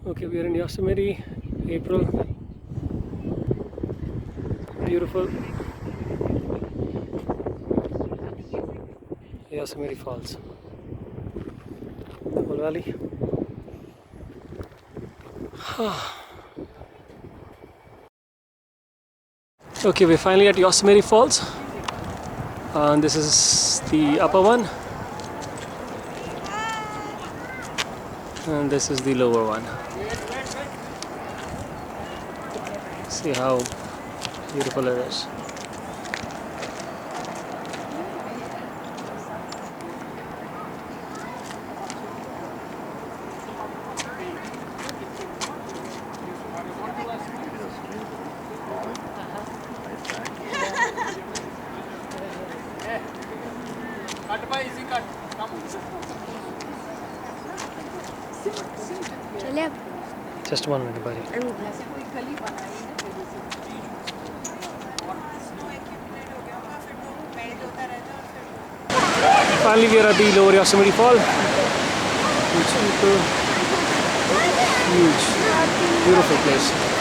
Okay, we are in Yosemite, April. Beautiful Yosemite Falls. The whole valley. Okay, we're finally at Yosemite Falls. And this is the upper one. And this is the lower one. See how beautiful it is. Just 1 minute, buddy. Finally, we are at the lower Yosemite Fall. Huge, beautiful place.